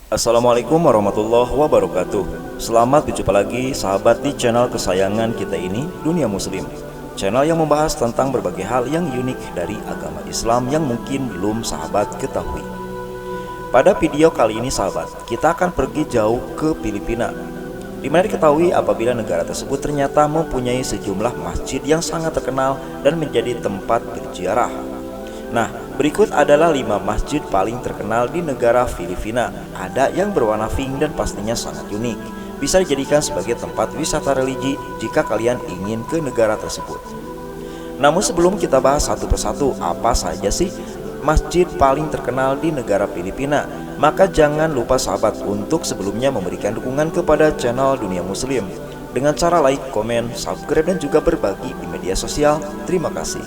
Assalamualaikum warahmatullahi wabarakatuh. Selamat berjumpa lagi sahabat di channel kesayangan kita ini, Dunia Muslim. Channel yang membahas tentang berbagai hal yang unik dari agama Islam yang mungkin belum sahabat ketahui. Pada video kali ini sahabat, kita akan pergi jauh ke Filipina, di mana diketahui apabila negara tersebut ternyata mempunyai sejumlah masjid yang sangat terkenal dan menjadi tempat berziarah. Nah, berikut adalah 5 masjid paling terkenal di negara Filipina. Ada yang berwarna pink dan pastinya sangat unik. Bisa dijadikan sebagai tempat wisata religi jika kalian ingin ke negara tersebut. Namun sebelum kita bahas satu persatu apa saja sih masjid paling terkenal di negara Filipina, maka jangan lupa sahabat untuk sebelumnya memberikan dukungan kepada channel Dunia Muslim dengan cara like, komen, subscribe, dan juga berbagi di media sosial. Terima kasih.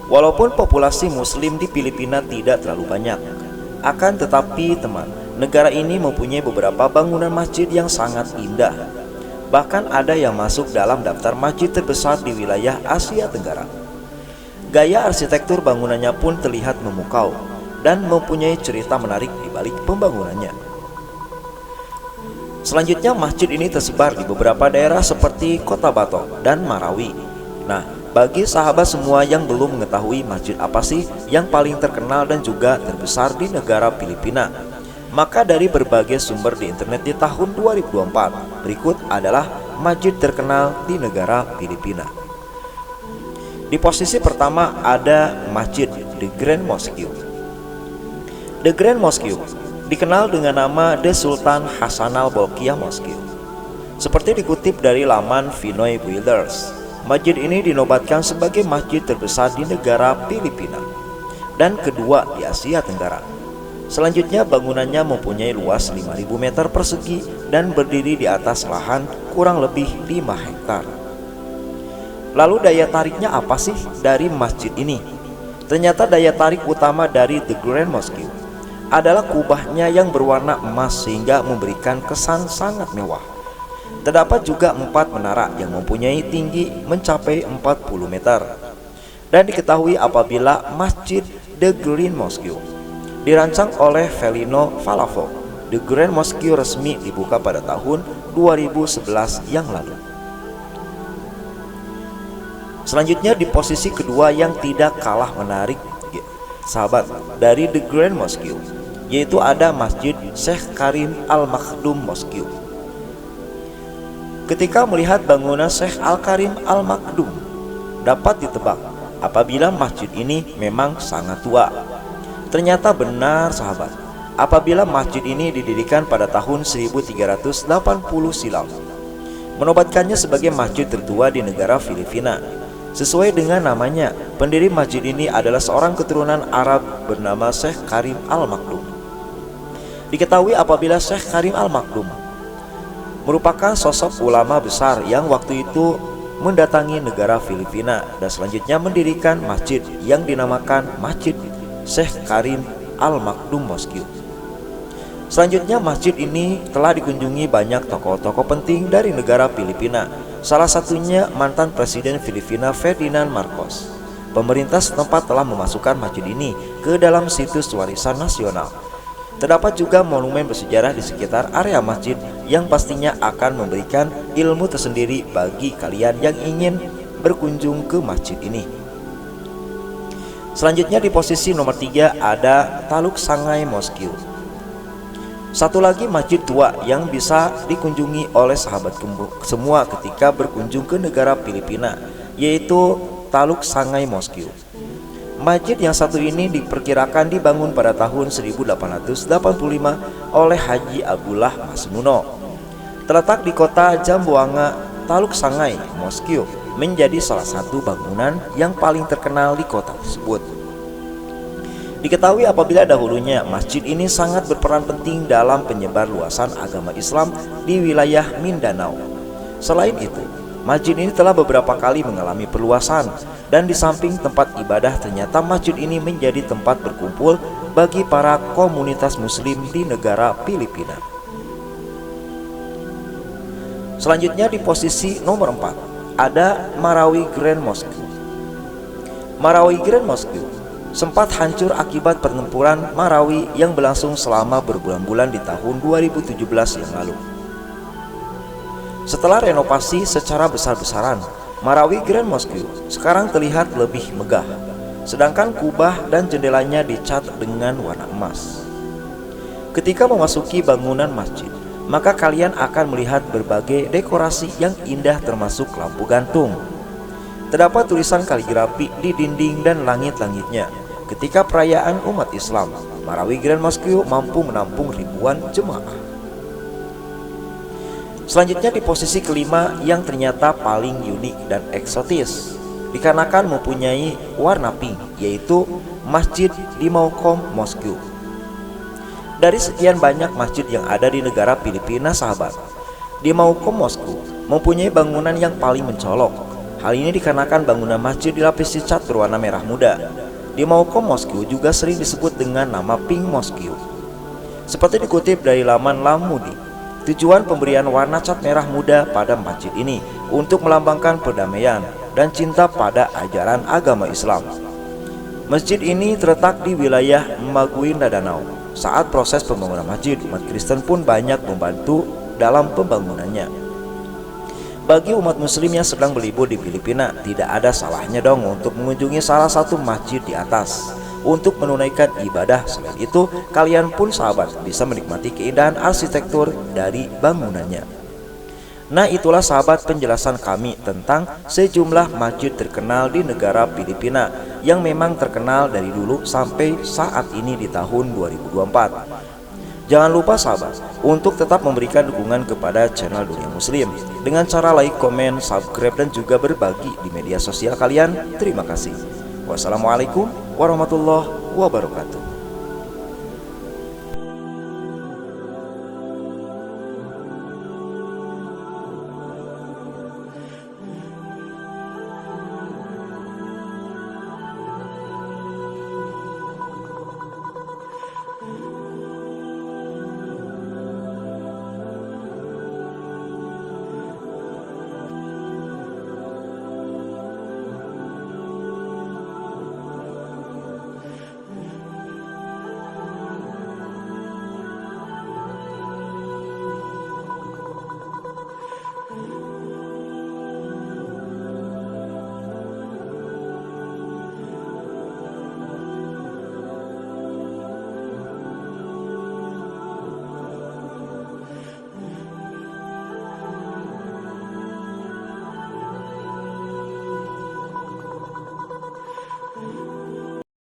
Walaupun populasi muslim di Filipina tidak terlalu banyak, akan tetapi teman, negara ini mempunyai beberapa bangunan masjid yang sangat indah. Bahkan ada yang masuk dalam daftar masjid terbesar di wilayah Asia Tenggara. Gaya arsitektur bangunannya pun terlihat memukau dan mempunyai cerita menarik di balik pembangunannya. Selanjutnya masjid ini tersebar di beberapa daerah seperti Kota Batok dan Marawi. Nah, bagi sahabat semua yang belum mengetahui masjid apa sih yang paling terkenal dan juga terbesar di negara Filipina, maka dari berbagai sumber di internet di tahun 2024, berikut adalah masjid terkenal di negara Filipina. Di posisi pertama ada Masjid The Grand Mosque. The Grand Mosque dikenal dengan nama The Sultan Hassanal Bolkiah Mosque. Seperti dikutip dari laman Pinoy Builders, masjid ini dinobatkan sebagai masjid terbesar di negara Filipina dan kedua di Asia Tenggara. Selanjutnya bangunannya mempunyai luas 5.000 meter persegi dan berdiri di atas lahan kurang lebih 5 hektar. Lalu daya tariknya apa sih dari masjid ini? Ternyata daya tarik utama dari The Grand Mosque adalah kubahnya yang berwarna emas sehingga memberikan kesan sangat mewah. Terdapat juga 4 menara yang mempunyai tinggi mencapai 40 meter. Dan diketahui apabila Masjid The Grand Mosque dirancang oleh Felino Falafo, The Grand Mosque resmi dibuka pada tahun 2011 yang lalu. Selanjutnya di posisi kedua yang tidak kalah menarik sahabat dari The Grand Mosque, yaitu ada Masjid Syekh Karim Al-Makdum Mosque. Ketika melihat bangunan Syekh Al-Karim Al-Makdum, dapat ditebak apabila masjid ini memang sangat tua. Ternyata benar sahabat, apabila masjid ini didirikan pada tahun 1380 silam, menobatkannya sebagai masjid tertua di negara Filipina. Sesuai dengan namanya, pendiri masjid ini adalah seorang keturunan Arab bernama Syekh Karim Al-Makdum. Diketahui apabila Syekh Karim Al-Makdum merupakan sosok ulama besar yang waktu itu mendatangi negara Filipina dan selanjutnya mendirikan masjid yang dinamakan Masjid Syekh Karim Al-Makdum Mosque. Selanjutnya masjid ini telah dikunjungi banyak tokoh-tokoh penting dari negara Filipina. Salah satunya mantan Presiden Filipina Ferdinand Marcos. Pemerintah setempat telah memasukkan masjid ini ke dalam situs warisan nasional. Terdapat juga monumen bersejarah di sekitar area masjid yang pastinya akan memberikan ilmu tersendiri bagi kalian yang ingin berkunjung ke masjid ini. Selanjutnya di posisi nomor 3 ada Taluk Sangay Mosque. Satu lagi masjid tua yang bisa dikunjungi oleh sahabat semua ketika berkunjung ke negara Filipina, yaitu Taluk Sangay Mosque. Masjid yang satu ini diperkirakan dibangun pada tahun 1885 oleh Haji Abdullah Masmuno. Terletak di kota Zamboanga, Taluk Sangay Mosque menjadi salah satu bangunan yang paling terkenal di kota tersebut. Diketahui apabila dahulunya masjid ini sangat berperan penting dalam penyebar luasan agama Islam di wilayah Mindanao. Selain itu, masjid ini telah beberapa kali mengalami perluasan dan di samping tempat ibadah ternyata masjid ini menjadi tempat berkumpul bagi para komunitas muslim di negara Filipina. Selanjutnya di posisi nomor 4 ada Marawi Grand Mosque. Marawi Grand Mosque sempat hancur akibat pertempuran Marawi yang berlangsung selama berbulan-bulan di tahun 2017 yang lalu. Setelah renovasi secara besar-besaran, Marawi Grand Mosque sekarang terlihat lebih megah, sedangkan kubah dan jendelanya dicat dengan warna emas. Ketika memasuki bangunan masjid, maka kalian akan melihat berbagai dekorasi yang indah termasuk lampu gantung. Terdapat tulisan kaligrafi di dinding dan langit-langitnya. Ketika perayaan umat Islam, Marawi Grand Mosque mampu menampung ribuan jemaah. Selanjutnya di posisi kelima yang ternyata paling unik dan eksotis, dikarenakan mempunyai warna pink, yaitu Masjid Limaukom Mosque. Dari sekian banyak masjid yang ada di negara Filipina, sahabat, Limaukom Mosque mempunyai bangunan yang paling mencolok. Hal ini dikarenakan bangunan masjid dilapisi cat berwarna merah muda. Limaukom Mosque juga sering disebut dengan nama Pink Mosque. Seperti dikutip dari laman Lamudi, tujuan pemberian warna cat merah muda pada masjid ini untuk melambangkan perdamaian dan cinta pada ajaran agama Islam. Masjid ini terletak di wilayah Maguin Danau. Saat proses pembangunan masjid, umat Kristen pun banyak membantu dalam pembangunannya. Bagi umat muslim yang sedang berlibur di Filipina, tidak ada salahnya dong untuk mengunjungi salah satu masjid di atas untuk menunaikan ibadah. Selain itu, kalian pun sahabat bisa menikmati keindahan arsitektur dari bangunannya. Nah, itulah sahabat penjelasan kami tentang sejumlah masjid terkenal di negara Filipina yang memang terkenal dari dulu sampai saat ini di tahun 2024. Jangan lupa sahabat untuk tetap memberikan dukungan kepada channel Dunia Muslim dengan cara like, komen, subscribe, dan juga berbagi di media sosial kalian. Terima kasih. Wassalamualaikum warahmatullahi wabarakatuh.